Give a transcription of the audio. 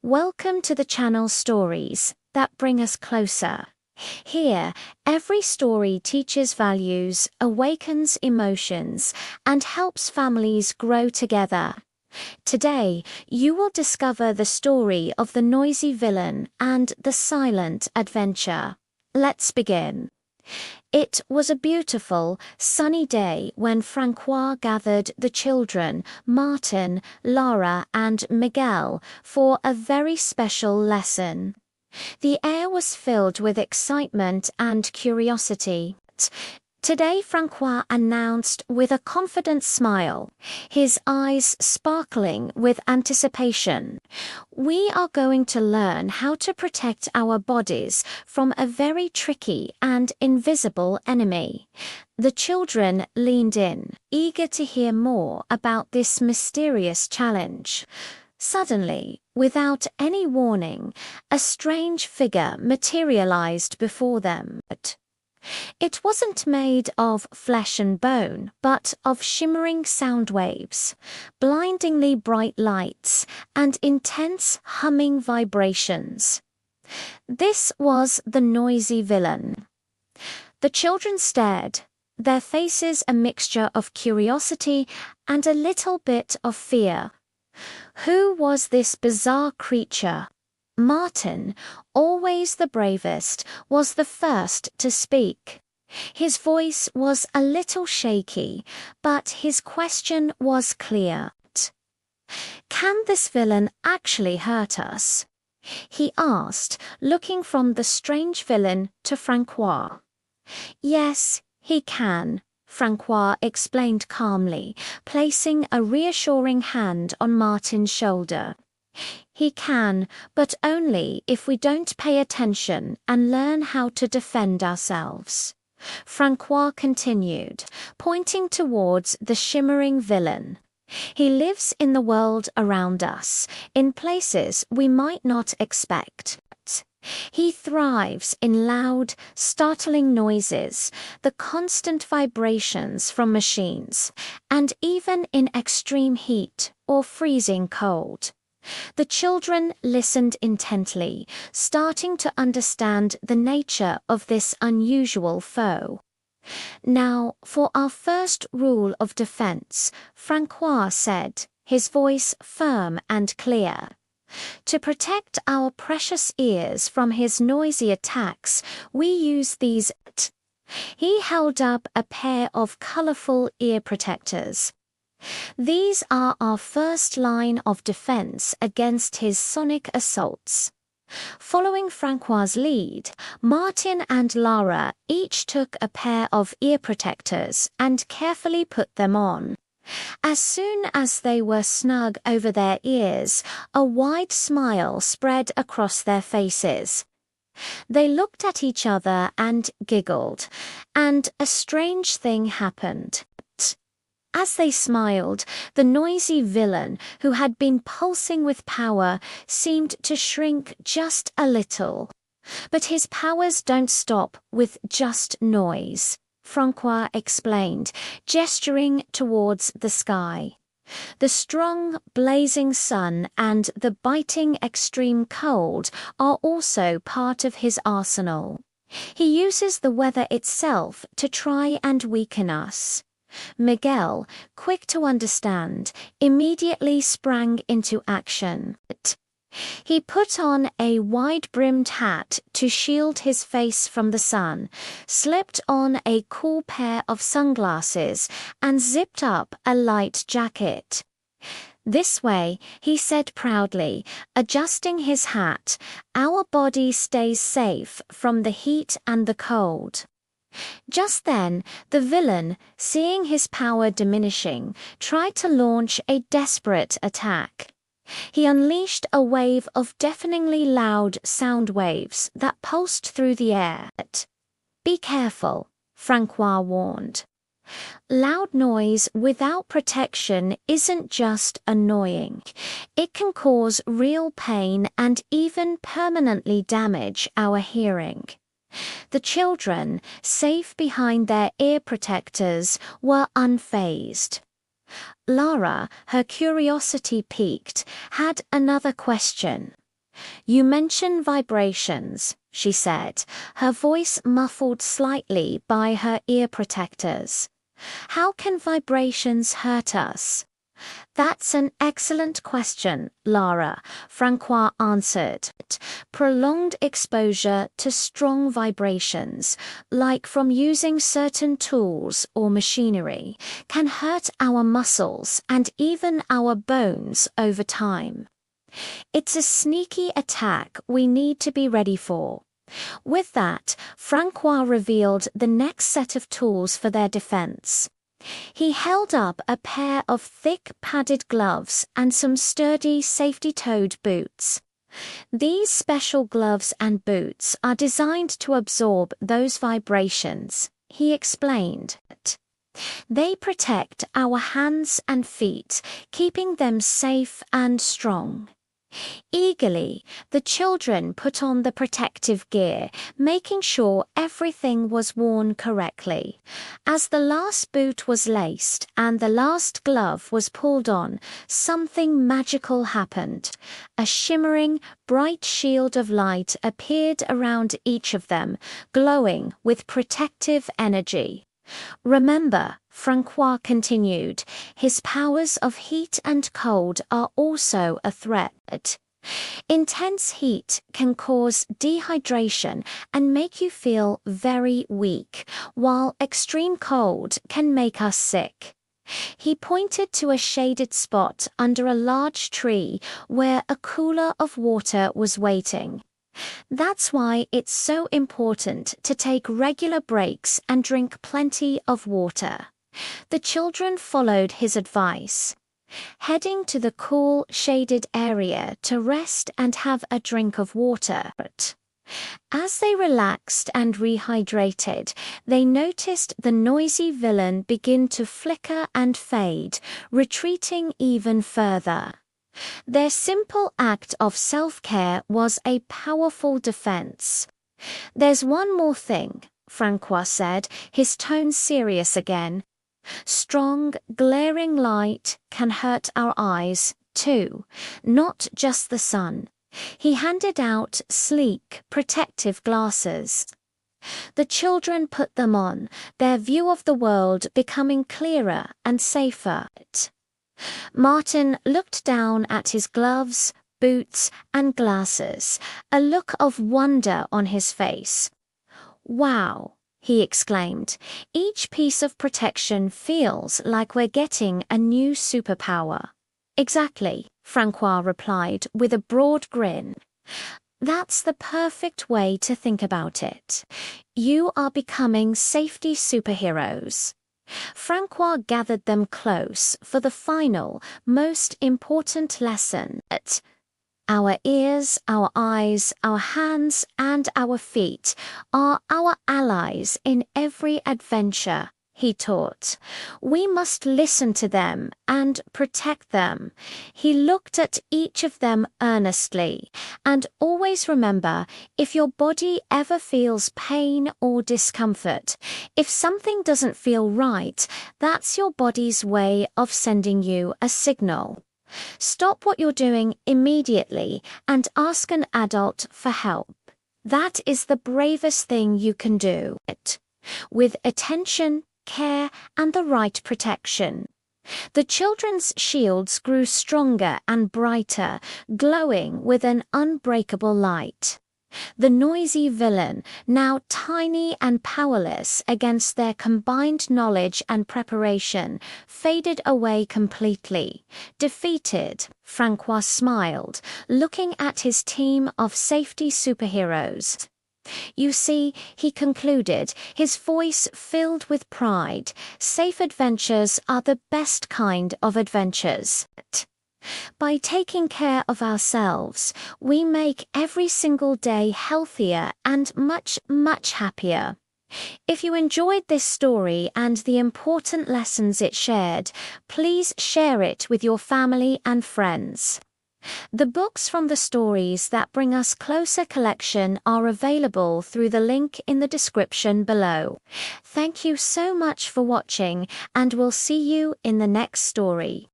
Welcome to the channel Stories that bring us closer. Here, every story teaches values, awakens emotions, and helps families grow together. Today, you will discover the story of the noisy villain and the silent adventure. Let's begin. It was a beautiful, sunny day when François gathered the children, Martin, Laura, and Miguel, for a very special lesson. The air was filled with excitement and curiosity. Today, François announced with a confident smile, his eyes sparkling with anticipation. We are going to learn how to protect our bodies from a very tricky and invisible enemy. The children leaned in, eager to hear more about this mysterious challenge. Suddenly, without any warning, a strange figure materialized before them. It wasn't made of flesh and bone, but of shimmering sound waves, blindingly bright lights, and intense humming vibrations. This was the noisy villain. The children stared, their faces a mixture of curiosity and a little bit of fear. Who was this bizarre creature? Martin, always the bravest, was the first to speak. His voice was a little shaky, but his question was clear. Can this villain actually hurt us? He asked, looking from the strange villain to François. Yes, he can, François explained calmly, placing a reassuring hand on Martin's shoulder. He can, but only if we don't pay attention and learn how to defend ourselves. François continued, pointing towards the shimmering villain. He lives in the world around us, in places we might not expect. He thrives in loud, startling noises, the constant vibrations from machines, and even in extreme heat or freezing cold. The children listened intently, starting to understand the nature of this unusual foe. Now, for our first rule of defense, François said, his voice firm and clear. To protect our precious ears from his noisy attacks, we use these. He held up a pair of colorful ear protectors. These are our first line of defense against his sonic assaults. Following François' lead, Martin and Laura each took a pair of ear protectors and carefully put them on. As soon as they were snug over their ears, a wide smile spread across their faces. They looked at each other and giggled, and a strange thing happened. As they smiled, the noisy villain, who had been pulsing with power, seemed to shrink just a little. But his powers don't stop with just noise, François explained, gesturing towards the sky. The strong, blazing sun and the biting extreme cold are also part of his arsenal. He uses the weather itself to try and weaken us. Miguel, quick to understand, immediately sprang into action. He put on a wide-brimmed hat to shield his face from the sun, slipped on a cool pair of sunglasses, and zipped up a light jacket. This way, he said proudly, adjusting his hat, our body stays safe from the heat and the cold. Just then, the villain, seeing his power diminishing, tried to launch a desperate attack. He unleashed a wave of deafeningly loud sound waves that pulsed through the air. Be careful, François warned. Loud noise without protection isn't just annoying. It can cause real pain and even permanently damage our hearing. The children, safe behind their ear protectors, were unfazed. Lara, her curiosity piqued, had another question. "You mention vibrations," she said, her voice muffled slightly by her ear protectors. "How can vibrations hurt us?" "That's an excellent question, Lara," François answered. "Prolonged exposure to strong vibrations, like from using certain tools or machinery, can hurt our muscles and even our bones over time. It's a sneaky attack we need to be ready for." With that, François revealed the next set of tools for their defense. He held up a pair of thick padded gloves and some sturdy safety-toed boots. "These special gloves and boots are designed to absorb those vibrations," he explained. "They protect our hands and feet, keeping them safe and strong." Eagerly, the children put on the protective gear, making sure everything was worn correctly. As the last boot was laced and the last glove was pulled on, something magical happened. A shimmering, bright shield of light appeared around each of them, glowing with protective energy. "Remember," François continued, "his powers of heat and cold are also a threat. Intense heat can cause dehydration and make you feel very weak, while extreme cold can make us sick." He pointed to a shaded spot under a large tree where a cooler of water was waiting. "That's why it's so important to take regular breaks and drink plenty of water." The children followed his advice, heading to the cool, shaded area to rest and have a drink of water. As they relaxed and rehydrated, they noticed the noisy villain begin to flicker and fade, retreating even further. Their simple act of self-care was a powerful defense. "There's one more thing," François said, his tone serious again. "Strong, glaring light can hurt our eyes, too, not just the sun." He handed out sleek, protective glasses. The children put them on, their view of the world becoming clearer and safer. Martin looked down at his gloves, boots, and glasses, a look of wonder on his face. "Wow," he exclaimed, "each piece of protection feels like we're getting a new superpower." "Exactly," François replied with a broad grin. "That's the perfect way to think about it. You are becoming safety superheroes." François gathered them close for the final, most important lesson. Our ears, our eyes, our hands, and our feet are our allies in every adventure, he taught. "We must listen to them and protect them." He looked at each of them earnestly. "And always remember, if your body ever feels pain or discomfort, if something doesn't feel right, that's your body's way of sending you a signal. Stop what you're doing immediately and ask an adult for help. That is the bravest thing you can do. With attention, care, and the right protection." The children's shields grew stronger and brighter, glowing with an unbreakable light. The noisy villain, now tiny and powerless against their combined knowledge and preparation, faded away completely. Defeated, François smiled, looking at his team of safety superheroes. "You see," he concluded, his voice filled with pride, "safe adventures are the best kind of adventures. By taking care of ourselves, we make every single day healthier and much, much happier." If you enjoyed this story and the important lessons it shared, please share it with your family and friends. The books from the Stories That Bring Us Closer collection are available through the link in the description below. Thank you so much for watching, and we'll see you in the next story.